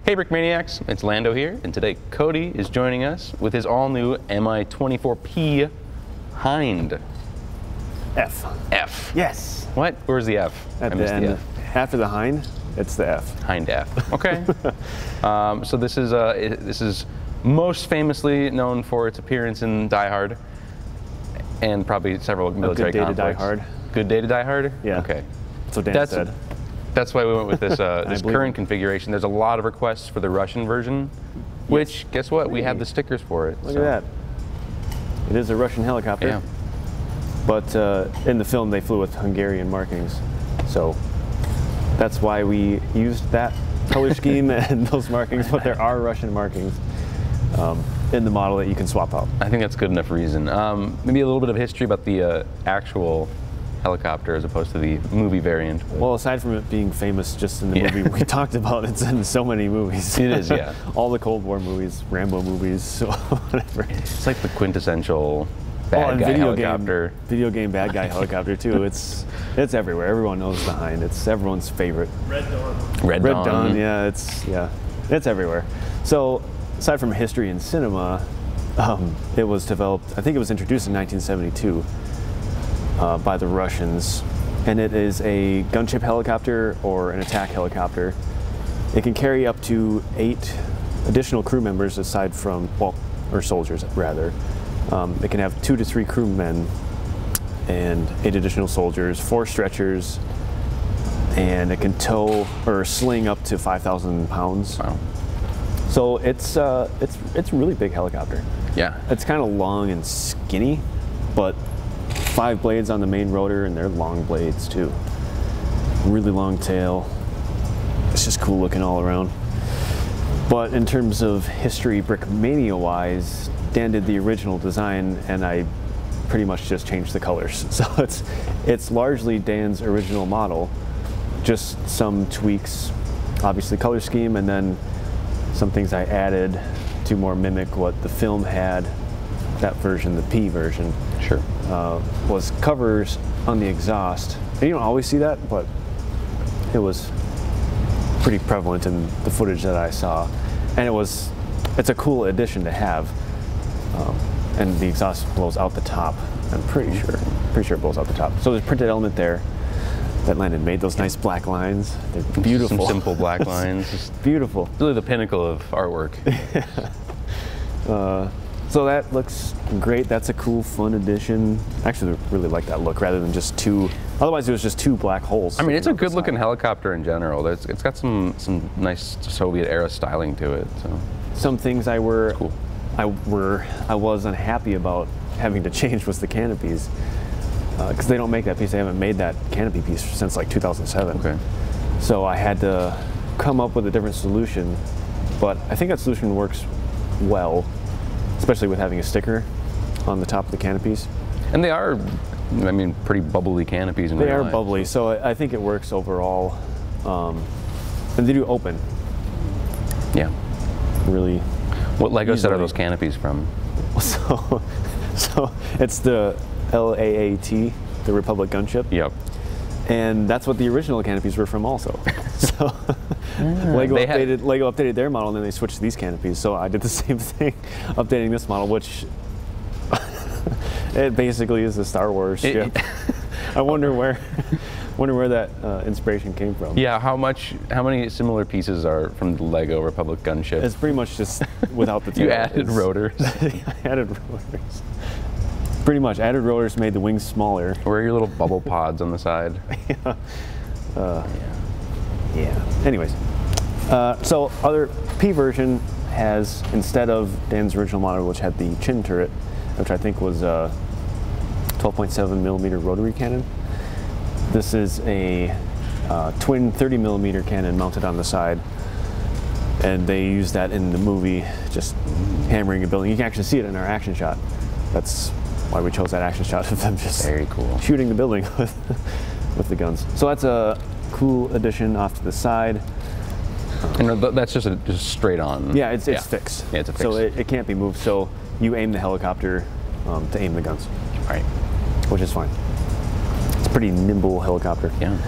Hey Brickmaniacs, it's Lando here, and today Cody is joining us with his all-new Mi-24P Hind F. Yes. What? Where's the F? At the end. After the Hind, it's the F. Hind F. Okay. So this is most famously known for its appearance in Die Hard, and probably several military conflicts. Good Day to Die Hard. Good Day to Die Hard? Yeah. Okay. That's what Dan said. That's why we went with this this current configuration. There's a lot of requests for the Russian version, which, guess what? We have the stickers for it. Look at that. It is a Russian helicopter. Yeah. But in the film, they flew with Hungarian markings. So that's why we used that color scheme and those markings, but there are Russian markings in the model that you can swap out. I think that's good enough reason. Maybe a little bit of history about the actual helicopter as opposed to the movie variant. Well, aside from it being famous just in the movie we talked about, it's in so many movies. It is, yeah. All the Cold War movies, Rambo movies, whatever. It's like the quintessential bad guy helicopter. Video game bad guy helicopter too. It's everywhere. Everyone knows the Hind. It's everyone's favorite. Red Dawn. Red Dawn. Yeah, it's everywhere. So aside from history in cinema, it was developed. I think it was introduced in 1972. By the Russians, and it is a gunship helicopter or an attack helicopter. It can carry up to 8 additional crew members aside from, or soldiers rather. It can have 2 to 3 crewmen and 8 additional soldiers, 4 stretchers, and it can tow or sling up to 5,000 pounds. Wow. So it's a really big helicopter. Yeah. It's kind of long and skinny, but 5 blades on the main rotor, and they're long blades too. Really long tail. It's just cool looking all around. But in terms of history, Brickmania wise, Dan did the original design, and I pretty much just changed the colors. So it's largely Dan's original model, just some tweaks, obviously color scheme, and then some things I added to more mimic what the film had. That version, the P version, sure, was covers on the exhaust. And you don't always see that, but it was pretty prevalent in the footage that I saw. And it's a cool addition to have. And the exhaust blows out the top. I'm pretty sure it blows out the top. So there's a printed element there that Landon made. Those nice black lines. They're beautiful. Some simple black lines. Just beautiful. Really the pinnacle of artwork. So that looks great. That's a cool, fun addition. Actually, I really like that look rather than just 2. Otherwise, it was just 2 black holes. I mean, it's a good-looking helicopter in general. It's got some nice Soviet-era styling to it. So some things I was unhappy about having to change was the canopies, because they don't make that piece. They haven't made that canopy piece since like 2007. Okay. So I had to come up with a different solution, but I think that solution works well, especially with having a sticker on the top of the canopies. And they are, I mean, pretty bubbly canopies in real life. They are bubbly, so I think it works overall. And they do open. Yeah. Really. What Lego set are those canopies from? So it's the LAAT, the Republic gunship. Yep. And that's what the original canopies were from also. So Lego updated their model, and then they switched to these canopies. So I did the same thing, updating this model, which it basically is a Star Wars ship. I wonder where that inspiration came from. Yeah, how many similar pieces are from the Lego Republic gunship? It's pretty much just without the tail. You added rotors. I added rotors. Pretty much. Added rotors made the wings smaller. Where are your little bubble pods on the side? Yeah. Anyways, so other P version has, instead of Dan's original model, which had the chin turret, which I think was a 12.7 millimeter rotary cannon, this is a twin 30 millimeter cannon mounted on the side, and they use that in the movie, just hammering a building. You can actually see it in our action shot. That's why we chose that action shot of them just very cool shooting the building with the guns. So that's a cool addition off to the side. And that's just straight on. Yeah, it's fixed. Yeah, it's a fix. So it can't be moved. So you aim the helicopter to aim the guns. Right. Which is fine. It's a pretty nimble helicopter. Yeah.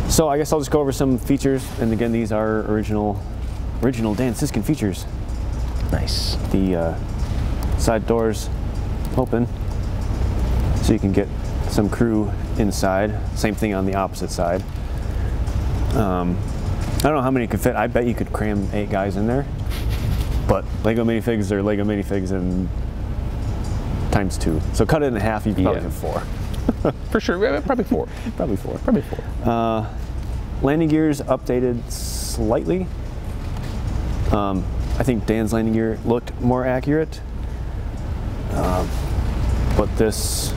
So I guess I'll just go over some features. And again, these are original original Dan Siskin features. Nice. The side doors open, so you can get some crew inside. Same thing on the opposite side. I don't know how many could fit. I bet you could cram 8 guys in there. But Lego minifigs are Lego minifigs and times 2. So cut it in half, you could probably have 4. For sure, probably 4. Probably 4. Probably 4. Landing gears updated slightly. I think Dan's landing gear looked more accurate. But this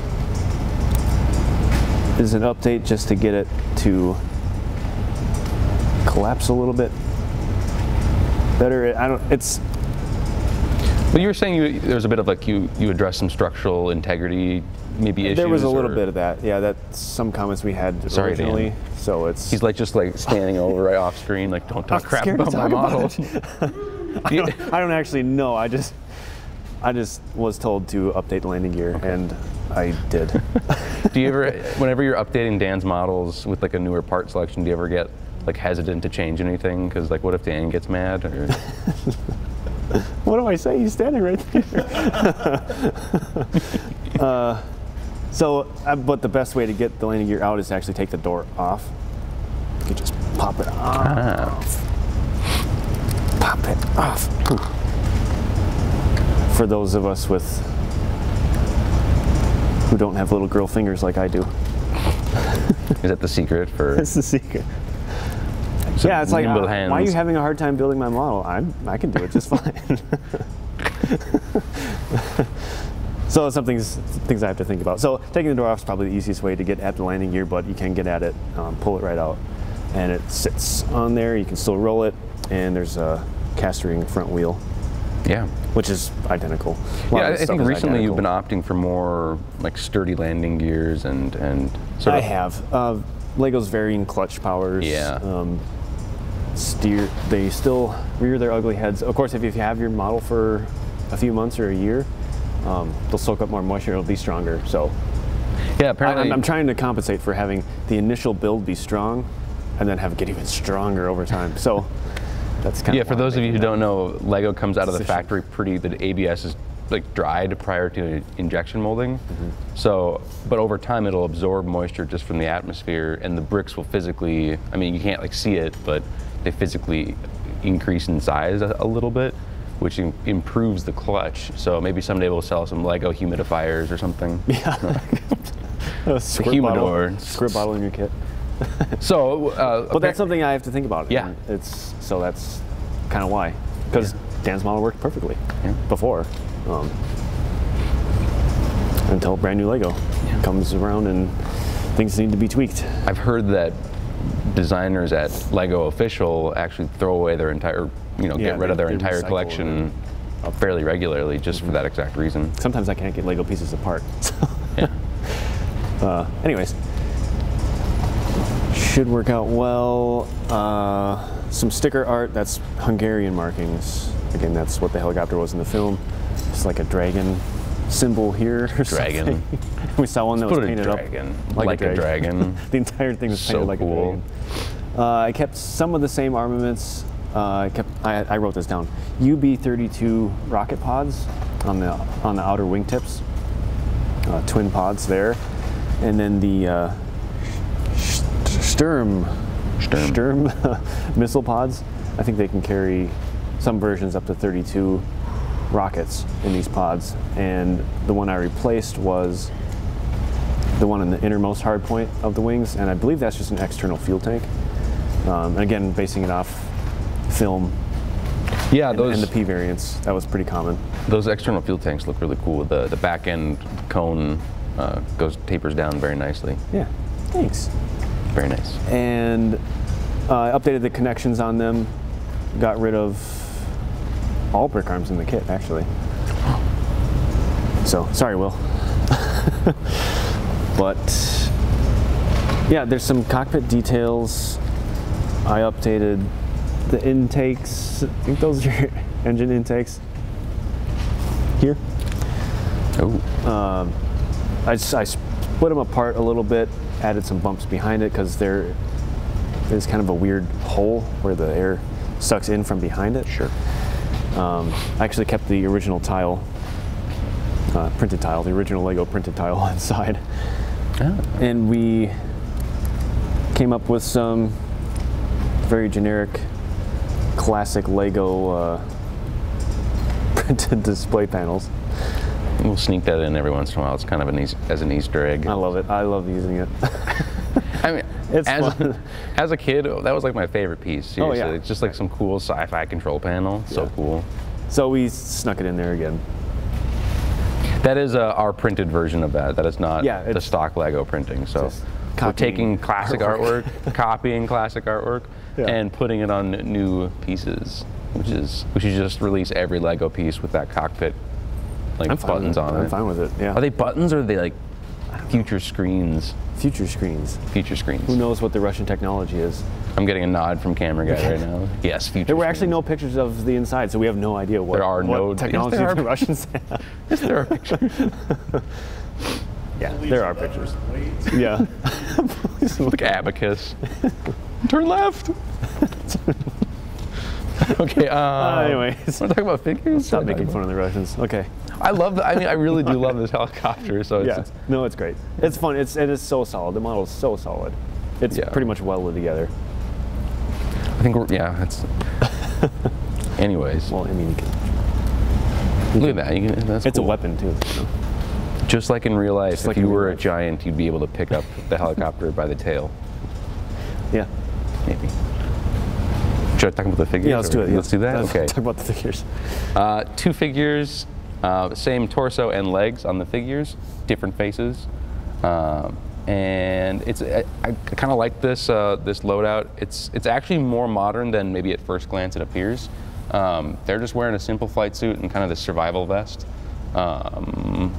is an update just to get it to collapse a little bit better. But you were saying there was a bit of like you addressed some structural integrity, maybe issues. There was a little bit of that. Yeah, that's some comments we had originally. Dan. So it's he's like just like standing over right off screen, like don't talk crap about my model. I don't actually know. I just was told to update the landing gear, and I did. Do you ever, whenever you're updating Dan's models with like a newer part selection, do you ever get like hesitant to change anything? Because like, what if Dan gets mad? Or... What do I say? He's standing right there. But the best way to get the landing gear out is to actually take the door off. You can just pop it off. Pop it off. For those of us who don't have little girl fingers like I do. Is that the secret for? That's the secret. Yeah, it's like, hands. Why are you having a hard time building my model? I can do it just fine. So some things I have to think about. So taking the door off is probably the easiest way to get at the landing gear, but you can get at it, pull it right out, and it sits on there. You can still roll it, and there's a cast ring front wheel. Yeah. Which is identical. Yeah, I think recently you've been opting for more like sturdy landing gears and sort of. I have. Lego's varying clutch powers. Yeah. They still rear their ugly heads. Of course, if you have your model for a few months or a year, they'll soak up more moisture. It'll be stronger. So. Yeah, apparently. I'm trying to compensate for having the initial build be strong, and then have it get even stronger over time. So. That's kind of for those of you who don't know, Lego comes out of the factory the ABS is like dried prior to injection molding. So, but over time it'll absorb moisture just from the atmosphere, and the bricks will physically, I mean, you can't like see it, but they physically increase in size a little bit, which improves the clutch. So maybe someday we'll sell some Lego humidifiers or something. Yeah. A squirt bottle in your kit. So, but that's something I have to think about. Yeah. So that's kind of why, because Dan's model worked perfectly before, until brand new Lego comes around and things need to be tweaked. I've heard that designers at Lego Official actually throw away their entire, get rid of their entire collection fairly regularly just for that exact reason. Sometimes I can't get Lego pieces apart. Yeah. Anyways. Should work out well. Some sticker art, that's Hungarian markings. Again, that's what the helicopter was in the film. It's like a dragon symbol here. Dragon. We saw one that was painted up like a dragon. The entire thing was painted like a dragon. I kept some of the same armaments. I wrote this down. UB-32 rocket pods on the outer wingtips. Twin pods there. And then the Sturm missile pods. I think they can carry some versions up to 32 rockets in these pods. And the one I replaced was the one in the innermost hard point of the wings, and I believe that's just an external fuel tank. And again, basing it off film. Yeah, and the P variants, that was pretty common. Those external fuel tanks look really cool. The back end cone tapers down very nicely. Yeah, thanks. Very nice. And I updated the connections on them, got rid of all brick arms in the kit, actually. So, sorry, Will. But, yeah, there's some cockpit details. I updated the intakes. I think those are your engine intakes. Here. Oh. I split them apart a little bit, added some bumps behind it because there is kind of a weird hole where the air sucks in from behind it. Sure. I actually kept the original tile, printed tile, the original Lego printed tile inside. Oh. And we came up with some very generic, classic Lego printed display panels. We'll sneak that in every once in a while. It's kind of as an Easter egg. I love it. I love using it. I mean, It's fun. as a kid, that was like my favorite piece. Seriously. Oh, yeah. It's just like some cool sci-fi control panel. So Yeah. cool. So we snuck it in there again. That is our printed version of that. That is not the it's stock Lego printing. So just we're copying taking classic artwork, copying classic artwork, Yeah. and putting it on new pieces. We should just release every Lego piece with that cockpit like I'm fine buttons with it. on it. I'm fine with it. Yeah. Are they buttons or are they like future screens? Future screens? Future screens. Who knows what the Russian technology is? I'm getting a nod from camera guy right now. Yes, future. There were actually screens. no pictures of the inside, so we have no idea what, There are no technology yes, there the are. Russians have. Yes, there are pictures. Yeah, there are pictures. Yeah. Like abacus. Turn left. Okay. Anyways, want to talk about figures? stop making fun of the Russians. Okay. I love. I mean, I really do love this helicopter. So Yeah. No, it's great. It's fun. It is so solid. The model is so solid. It's Yeah. pretty much welded together. I think it's. Anyways, Well, I mean, you can, look at that. That's it's cool. a weapon too. You know? Just like in real life, Just if like you in real were a life. giant, you'd be able to pick up the helicopter by the tail. Yeah. Maybe. Should I talk about the figures? Yeah, let's do it. Let's do that. Okay. Talk about the figures. 2 figures, same torso and legs on the figures, different faces, and it's. I kind of like this this loadout. It's actually more modern than maybe at first glance it appears. They're just wearing a simple flight suit and kind of the survival vest. And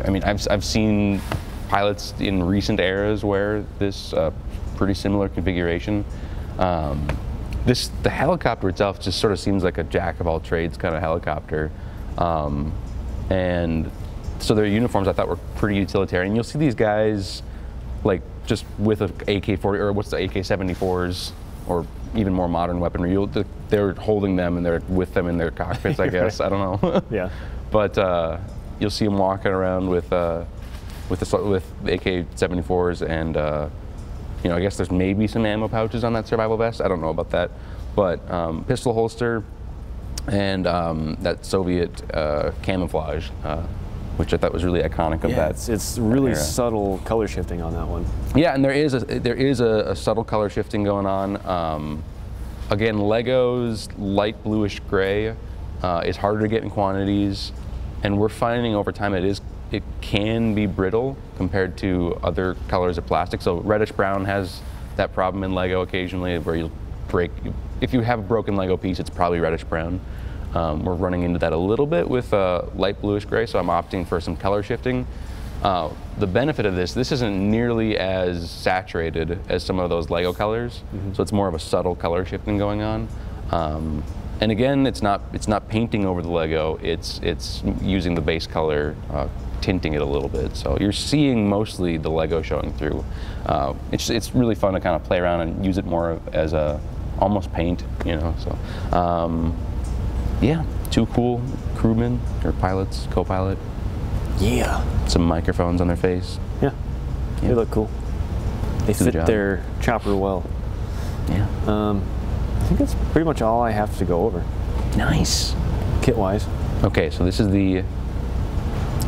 I mean, I've seen pilots in recent eras wear this pretty similar configuration. The helicopter itself just sort of seems like a jack of all trades kind of helicopter. And so their uniforms I thought were pretty utilitarian. You'll see these guys like just with a AK-40 or what's the AK-74s or even more modern weaponry. They're holding them and they're with them in their cockpits, I guess. I don't know. Yeah. But you'll see them walking around with AK-74s and I guess there's maybe some ammo pouches on that survival vest. I don't know about that, but pistol holster and that Soviet camouflage, which I thought was really iconic of that. It's really era. subtle color shifting on that one. Yeah, and there is a subtle color shifting going on. Again, Lego's light bluish gray is harder to get in quantities, and we're finding over time it can be brittle compared to other colors of plastic. So reddish brown has that problem in Lego occasionally where you'll break. If you have a broken Lego piece, it's probably reddish brown. We're running into that a little bit with light bluish gray, so I'm opting for some color shifting. The benefit of this isn't nearly as saturated as some of those Lego colors, so it's more of a subtle color shifting going on. And again, it's not painting over the Lego. It's using the base color, tinting it a little bit. So you're seeing mostly the Lego showing through. It's really fun to kind of play around and use it more as a almost paint, So yeah, 2 cool crewmen or pilots, co-pilot. Yeah. Some microphones on their face. Yeah. They look cool. They Do the fit job. their chopper well. Yeah. I think that's pretty much all I have to go over, Nice. kit-wise. Okay, so this is the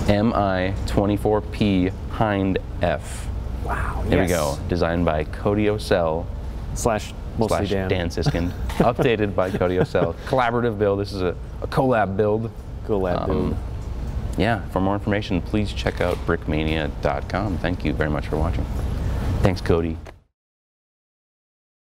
Mi-24P Hind F. Wow. There we go. Designed by Cody Slash mostly Dan. Dan Siskind. Updated by Cody Collaborative build. This is a collab build. Collab build. Yeah, for more information, please check out brickmania.com. Thank you very much for watching. Thanks, Cody.